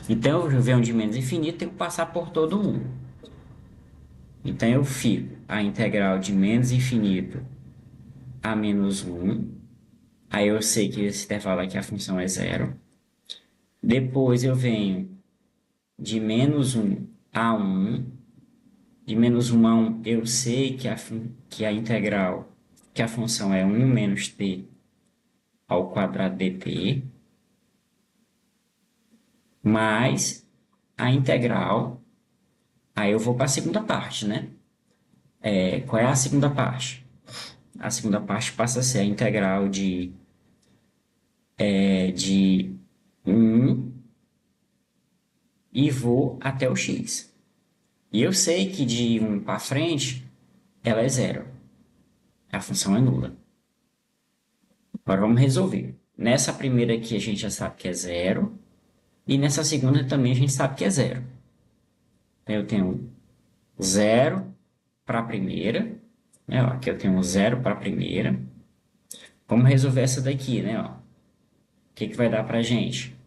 Então eu venho de menos infinito, tenho que passar por todo mundo. Então eu fico a integral de menos infinito a menos 1. Aí eu sei que esse intervalo aqui a função é zero. Depois eu venho de menos 1 a 1. De menos 1 a 1 eu sei que a integral, que a função é 1 menos t ao quadrado dt. Mais a integral. Aí eu vou para a segunda parte, né? Qual é a segunda parte? A segunda parte passa a ser a integral de 1 e vou até o x. E eu sei que de 1 para frente ela é zero. A função é nula. Agora vamos resolver. Nessa primeira aqui a gente já sabe que é zero. E nessa segunda também a gente sabe que é zero. Então eu tenho zero para a primeira. Né? Ó, aqui eu tenho zero para a primeira. Vamos resolver essa daqui, né? Ó. O que vai dar para a gente?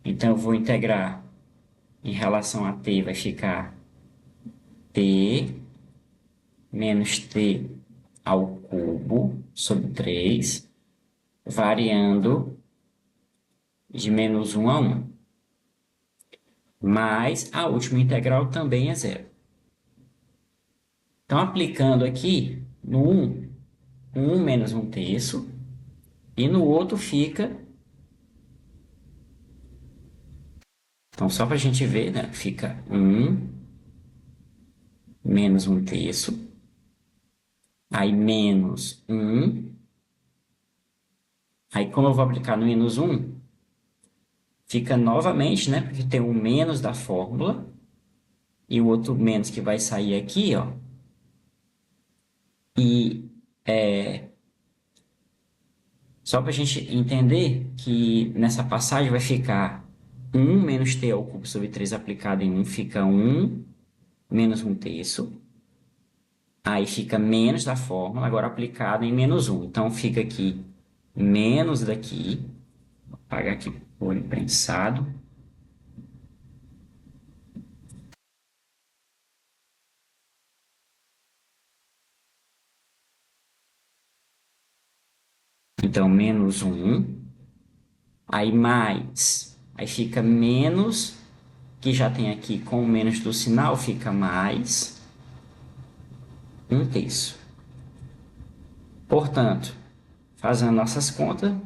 Então eu vou integrar em relação a t, vai ficar t menos t ao cubo sobre 3, variando de menos 1 a 1. Mas a última integral também é zero. Então, aplicando aqui, no 1 menos 1 terço, e no outro fica... Então, só para a gente ver, né? Fica 1 menos 1 terço, aí menos 1, aí como eu vou aplicar no menos 1, fica novamente, né? Porque tem o menos da fórmula, e o outro menos que vai sair aqui, ó. E só para a gente entender que nessa passagem vai ficar 1 menos t ao cubo sobre 3 aplicado em 1, fica 1 menos 1 terço. Aí fica menos da fórmula, agora aplicado em menos 1. Então fica aqui menos daqui. Vou apagar aqui o olho prensado. Então menos 1. Aí mais. Aí fica menos, que já tem aqui com o menos do sinal, fica mais 1 terço. Portanto, fazendo nossas contas,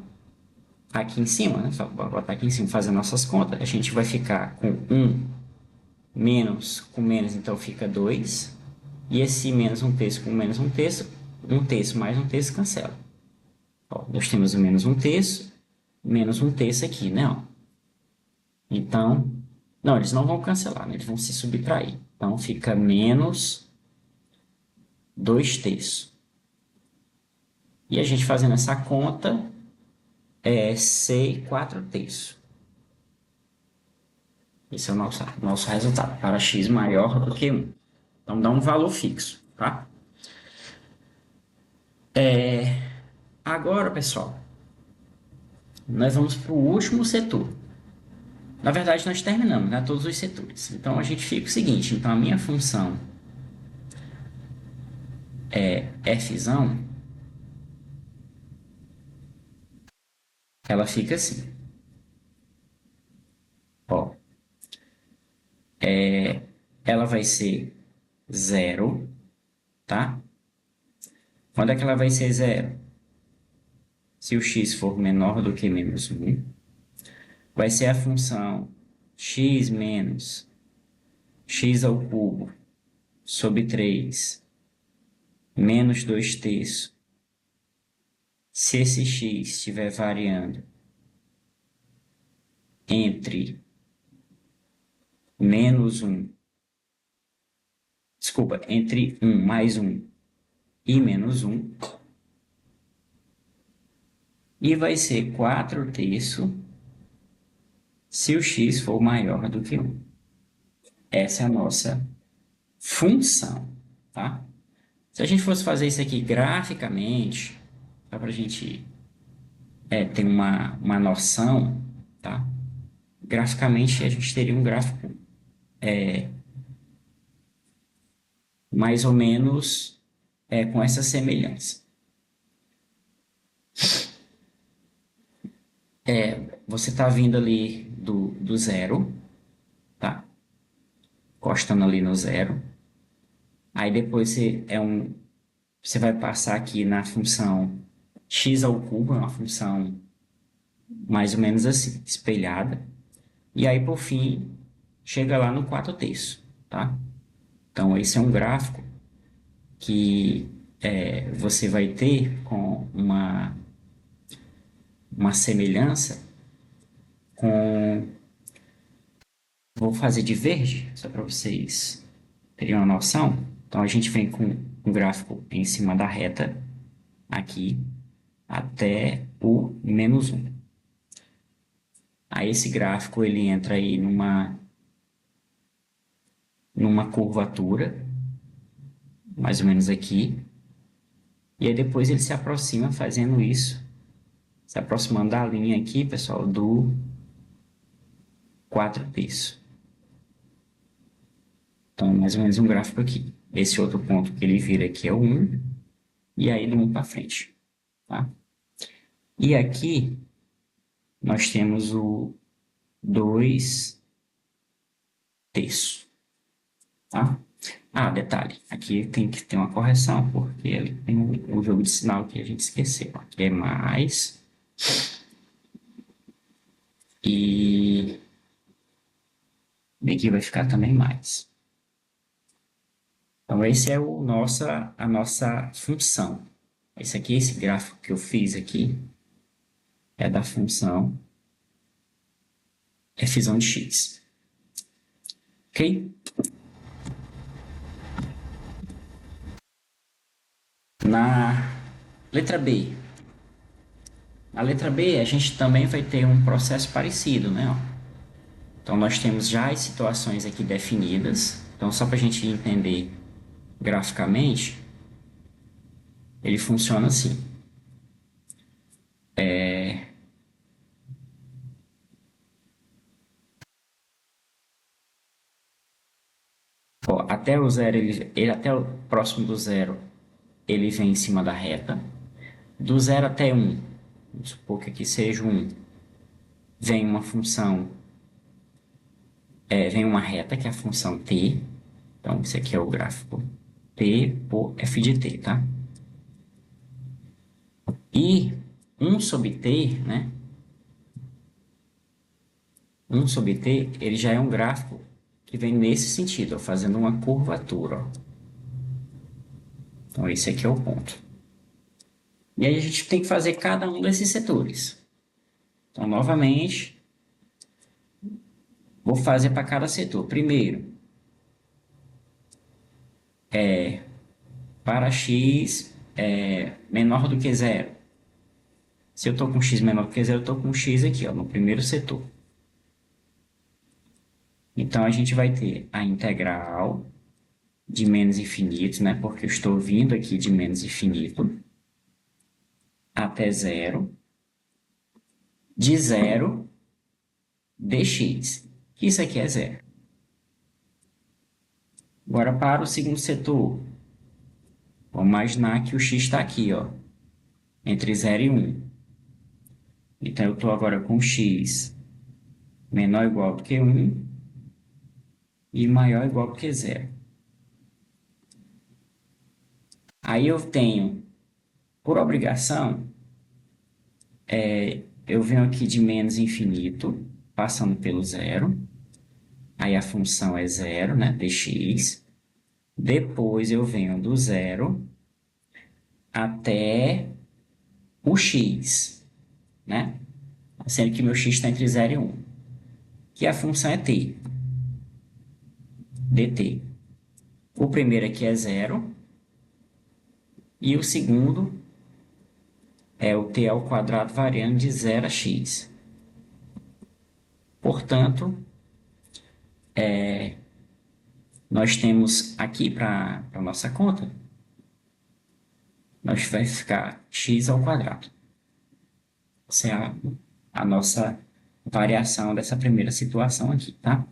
aqui em cima, né? Só botar aqui em cima, fazendo nossas contas, a gente vai ficar com 1 menos com menos, então fica 2. E esse menos 1 terço com menos 1 terço mais 1 terço cancela. Ó, nós temos o menos 1 terço, menos 1 terço aqui, né? Ó. Então, não, eles não vão cancelar, né? Eles vão se subtrair. Então, fica menos 2 terços. E a gente fazendo essa conta, é C 4 terços. Esse é o nosso resultado, para x maior do que 1. Então, dá um valor fixo, tá? Agora, pessoal, nós vamos para o último setor. Na verdade, nós terminamos, né, todos os setores. Então, a gente fica o seguinte. Então, a minha função é f'zão, ela fica assim. Ó, ela vai ser zero, tá? Quando é que ela vai ser zero? Se o x for menor do que menos 1, vai ser a função x menos x ao cubo sobre 3 menos 2 terços. Se esse x estiver variando entre menos 1, desculpa, entre 1 mais 1 e menos 1, e vai ser 4/3 se o x for maior do que 1. Essa é a nossa função, tá? Se a gente fosse fazer isso aqui graficamente, só para a gente ter uma noção, tá? Graficamente, a gente teria um gráfico mais ou menos com essa semelhança. Você está vindo ali do zero, tá? Encostando ali no zero. Aí depois você vai passar aqui na função x ao cubo, é uma função mais ou menos assim, espelhada. E aí, por fim, chega lá no 4/3, tá? Então, esse é um gráfico que você vai ter com uma semelhança com... Vou fazer de verde, só para vocês terem uma noção. Então, a gente vem com um gráfico em cima da reta, aqui, até o -1. Aí, esse gráfico, ele entra aí numa curvatura, mais ou menos aqui. E aí, depois, ele se aproxima fazendo isso, se aproximando da linha aqui, pessoal, do 4/3. Então, mais ou menos um gráfico aqui. Esse outro ponto que ele vira aqui é o 1, e aí do 1 para frente. Tá? E aqui, nós temos o 2/3. Tá? Ah, detalhe, aqui tem que ter uma correção, porque ele tem um jogo de sinal que a gente esqueceu. Aqui é mais. E aqui vai ficar também mais. Então, esse é a nossa função. Esse gráfico que eu fiz aqui, é da função f de x. Ok? Na letra B. Na letra B, a gente também vai ter um processo parecido, né? Então, nós temos já as situações aqui definidas. Então, só para a gente entender graficamente, ele funciona assim. Ó, até o zero, até o próximo do zero, ele vem em cima da reta. Do 0 até 1, vamos supor que aqui seja 1, vem uma função, vem uma reta, que é a função t. Então, esse aqui é o gráfico t por f de t, tá? E 1 sobre t, né? 1 sobre t, ele já é um gráfico que vem nesse sentido, ó, fazendo uma curvatura. Ó. Então, esse aqui é o ponto. E aí a gente tem que fazer cada um desses setores. Então, novamente, vou fazer para cada setor. Primeiro, para x menor do que zero. Se eu estou com x menor do que zero, eu estou com x aqui, ó, no primeiro setor. Então, a gente vai ter a integral de menos infinito, né? Porque eu estou vindo aqui de menos infinito até zero, de zero dx, que isso aqui é zero. Agora, para o segundo setor, vamos imaginar que o x está aqui, ó, entre 0 e 1. Então, eu estou agora com x menor ou igual do que 1 e maior ou igual do que zero. Aí eu tenho, por obrigação, eu venho aqui de menos infinito, passando pelo zero. Aí a função é zero, né, dx. Depois eu venho do zero até o x, né? Sendo que meu x está entre 0 e 1. Que a função é t, dt. O primeiro aqui é zero. E o segundo é o t ao quadrado variando de 0 a x. Portanto, nós temos aqui para a nossa conta, nós vai ficar x ao quadrado. Essa é a nossa variação dessa primeira situação aqui, tá?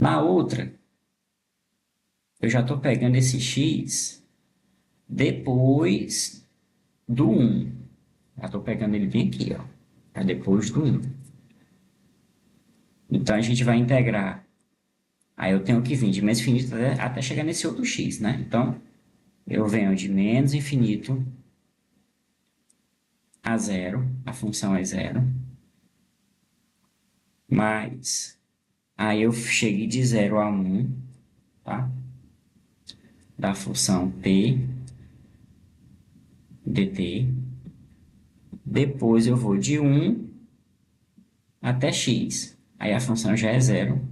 Na outra, eu já estou pegando esse x depois do 1. Já estou pegando ele bem aqui, ó. Tá depois do 1. Então, a gente vai integrar. Aí eu tenho que vir de menos infinito até chegar nesse outro x, né? Então, eu venho de menos infinito a 0. A função é 0. Mais... Aí eu cheguei de 0 a 1, tá? Da função t dt. Depois eu vou de 1 até x. Aí a função já é 0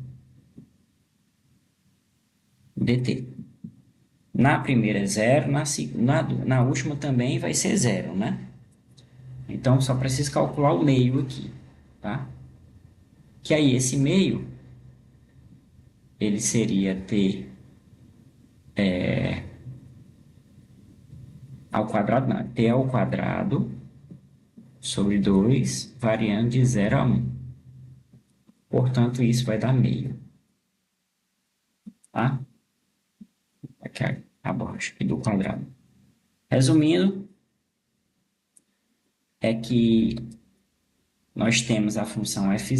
dt. Na primeira é 0, na última também vai ser 0, né? Então, só preciso calcular o meio aqui, tá? Que aí esse meio, ele seria t ao quadrado, não, t ao quadrado sobre 2, variando de 0 a 1. Portanto, isso vai dar meio, tá? Aqui a borracha aqui do quadrado. Resumindo, é que nós temos a função f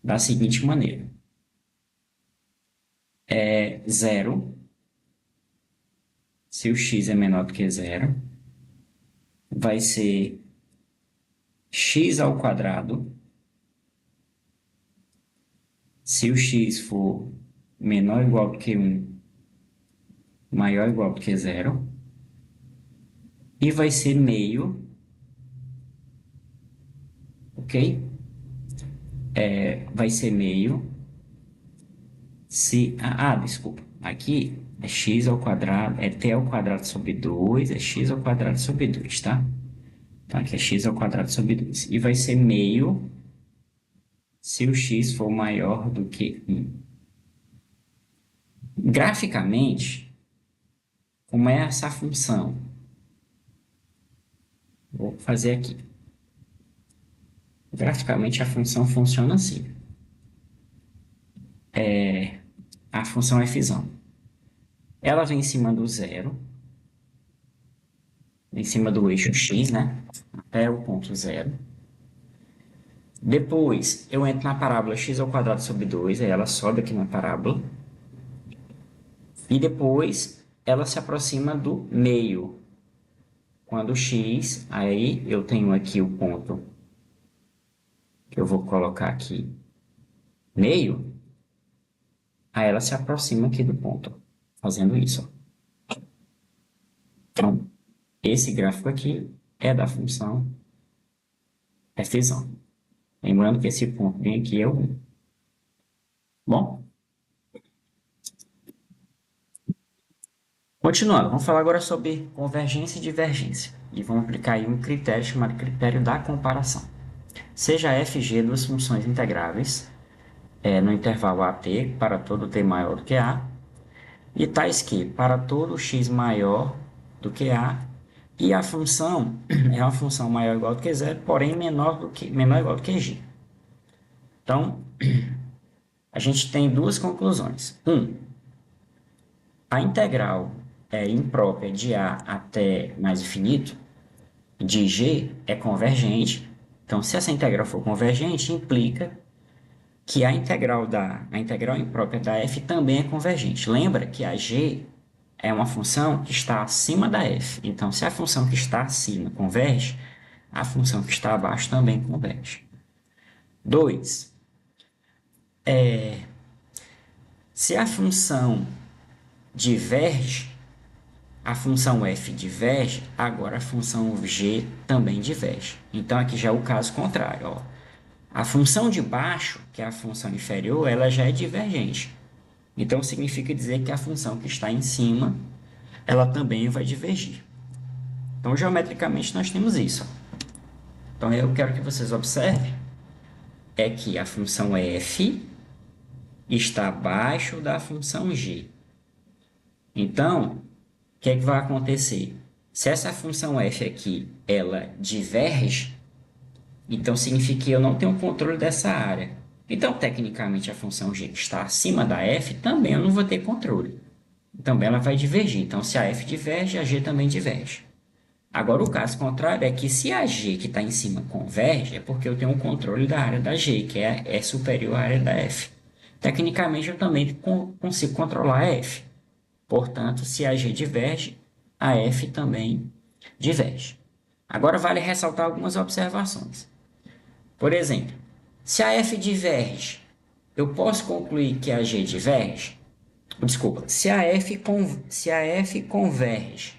da seguinte maneira. É 0, se o x é menor do que 0, vai ser x ao quadrado, se o x for menor ou igual do que 1, maior ou igual do que 0, e vai ser meio, ok? Vai ser meio se... desculpa. Aqui é x ao quadrado, é t ao quadrado sobre 2, é x ao quadrado sobre 2, tá? Então, aqui é x ao quadrado sobre 2. E vai ser meio se o x for maior do que 1. Graficamente, como é essa função? Vou fazer aqui. Graficamente, a função funciona assim. A função f. Ela vem em cima do zero, em cima do eixo x, né? Até o ponto zero. Depois, eu entro na parábola x ao quadrado sobre 2, aí ela sobe aqui na parábola. E depois, ela se aproxima do meio. Quando x, aí eu tenho aqui o ponto que eu vou colocar aqui, meio, aí ela se aproxima aqui do ponto, fazendo isso. Então, esse gráfico aqui é da função f. Lembrando que esse ponto bem aqui é o 1. Bom, continuando, vamos falar agora sobre convergência e divergência. E vamos aplicar aí um critério chamado critério da comparação. Seja f e g duas funções integráveis no intervalo at para todo t maior do que a, e tais que para todo x maior do que a, e a função é uma função maior ou igual do que zero, porém menor ou igual do que g. Então, a gente tem duas conclusões. A integral imprópria de a até mais infinito de g é convergente. Então, se essa integral for convergente, implica que a integral imprópria da f também é convergente. Lembra que a g é uma função que está acima da f. Então, se a função que está acima converge, a função que está abaixo também converge. 2. Se a função diverge, a função f diverge, agora a função g também diverge. Então, aqui já é o caso contrário. Ó. A função de baixo, que é a função inferior, ela já é divergente. Então, significa dizer que a função que está em cima, ela também vai divergir. Então, geometricamente, nós temos isso. Então, eu quero que vocês observem é que a função f está abaixo da função g. Então, o que é que vai acontecer? Se essa função f aqui, ela diverge, então significa que eu não tenho controle dessa área. Então, tecnicamente, a função g que está acima da f, também eu não vou ter controle. Também ela vai divergir. Então, se a f diverge, a g também diverge. Agora, o caso contrário é que se a g que está em cima converge, é porque eu tenho um controle da área da g, que é superior à área da f. Tecnicamente, eu também consigo controlar a f. Portanto, se a g diverge, a f também diverge. Agora, vale ressaltar algumas observações. Por exemplo, se a f diverge, eu posso concluir que a g diverge? Desculpa, se a f converge,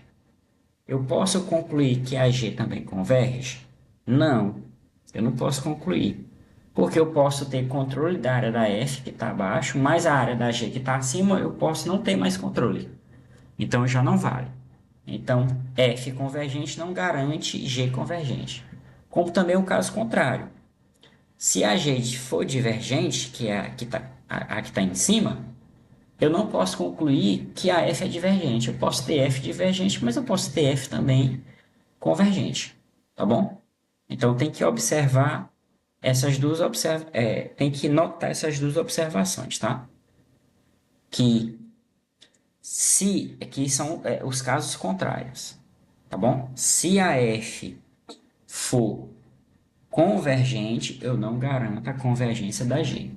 eu posso concluir que a g também converge? Não, eu não posso concluir. Porque eu posso ter controle da área da f, que está abaixo, mas a área da g que está acima, eu posso não ter mais controle. Então, já não vale. Então, f convergente não garante g convergente. Como também o caso contrário. Se a g for divergente, que é a que está em cima, eu não posso concluir que a f é divergente. Eu posso ter f divergente, mas eu posso ter f também convergente, tá bom? Então tem que observar tem que notar essas duas observações, tá? Que são os casos contrários, tá bom? Se a f for convergente, eu não garanto a convergência da g,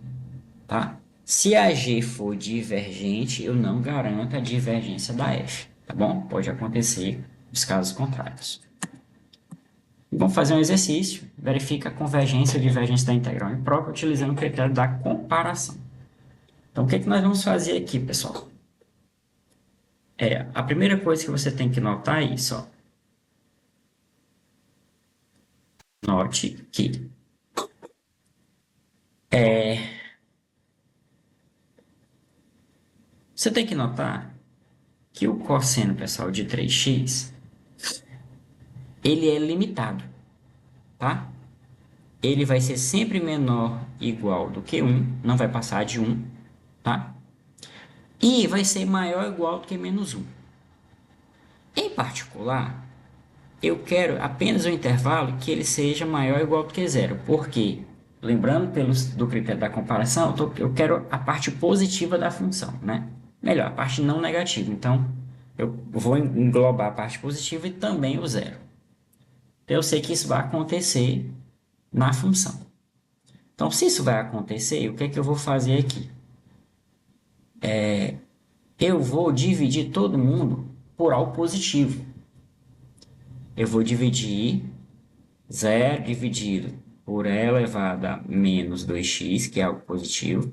tá? Se a g for divergente, eu não garanto a divergência da f, tá bom? Pode acontecer os casos contrários. Vamos fazer um exercício. Verifica a convergência e divergência da integral imprópria utilizando o critério da comparação. Então, o que nós vamos fazer aqui, pessoal? A primeira coisa que você tem que notar é isso. Ó. Note que você tem que notar que o cosseno, pessoal, de 3x, ele é limitado, tá? Ele vai ser sempre menor ou igual do que 1, não vai passar de 1, tá? E vai ser maior ou igual do que menos 1. Em particular, eu quero apenas um intervalo que ele seja maior ou igual do que zero. Por quê? Lembrando do critério da comparação, eu quero a parte positiva da função, né? Melhor, a parte não negativa. Então, eu vou englobar a parte positiva e também o zero. Então, eu sei que isso vai acontecer na função. Então, se isso vai acontecer, o que é que eu vou fazer aqui? Eu vou dividir todo mundo por algo positivo. Eu vou dividir 0 dividido por e elevado a menos 2x, que é algo positivo.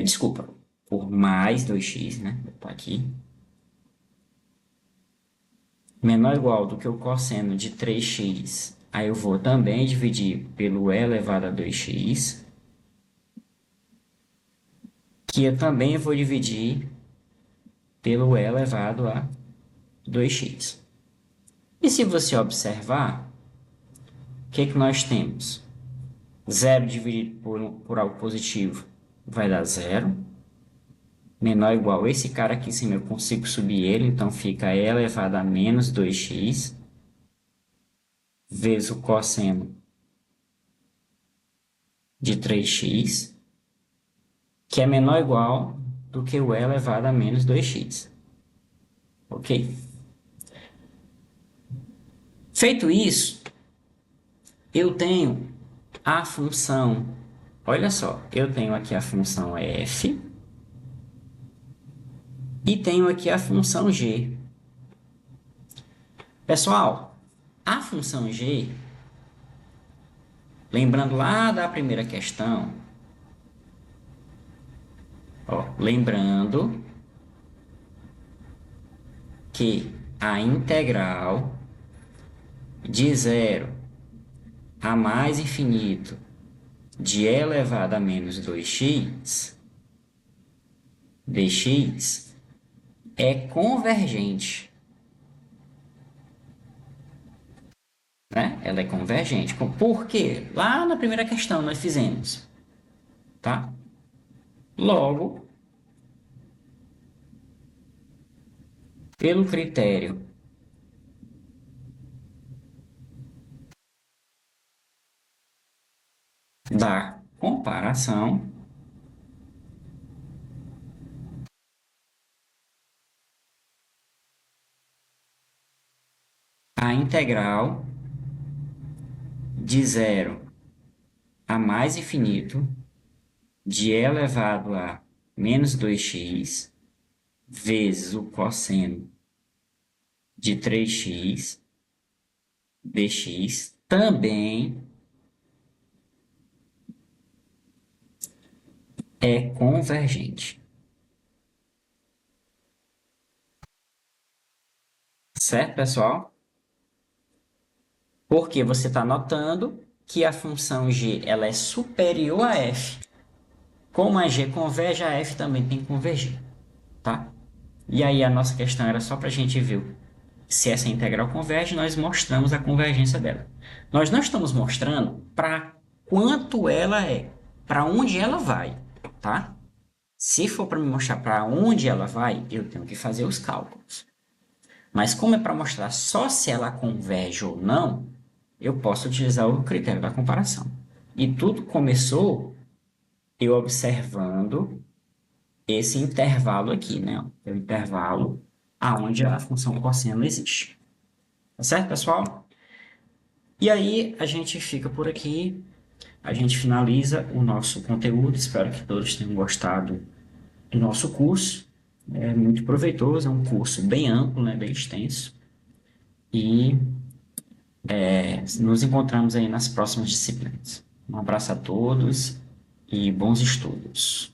Desculpa, por mais 2x, né? Vou botar aqui. Menor ou igual do que o cosseno de 3x. Aí eu vou também dividir pelo e elevado a 2x. Que eu também vou dividir pelo e elevado a 2x. E se você observar, o que nós temos? 0 dividido por algo positivo vai dar 0. Menor ou igual, esse cara aqui em cima eu consigo subir ele, então fica e elevado a menos 2x vezes o cosseno de 3x, que é menor ou igual do que o e elevado a menos 2x. Ok? Feito isso, eu tenho a função, olha só, eu tenho aqui a função f e tenho aqui a função g. Pessoal, a função g, lembrando lá da primeira questão, lembrando que a integral de 0 a mais infinito de e elevado a menos 2x dx é convergente, né? Ela é convergente. Por quê? Lá na primeira questão nós fizemos, tá? Logo, pelo critério da comparação, a integral de zero a mais infinito de e elevado a menos 2x vezes o cosseno de 3x dx também é convergente. Certo, pessoal? Porque você está notando que a função g ela é superior a f. Como a g converge, a f também tem que convergir. Tá? E aí a nossa questão era só para a gente ver se essa integral converge, nós mostramos a convergência dela. Nós não estamos mostrando para quanto ela é, para onde ela vai, tá? Se for para me mostrar para onde ela vai, eu tenho que fazer os cálculos. Mas como é para mostrar só se ela converge ou não, eu posso utilizar o critério da comparação. E tudo começou eu observando esse intervalo aqui, né? O intervalo aonde a função cosseno existe. Tá certo, pessoal? E aí a gente fica por aqui, a gente finaliza o nosso conteúdo. Espero que todos tenham gostado do nosso curso. É muito proveitoso, é um curso bem amplo, né? Bem extenso. E nos encontramos aí nas próximas disciplinas. Um abraço a todos e bons estudos.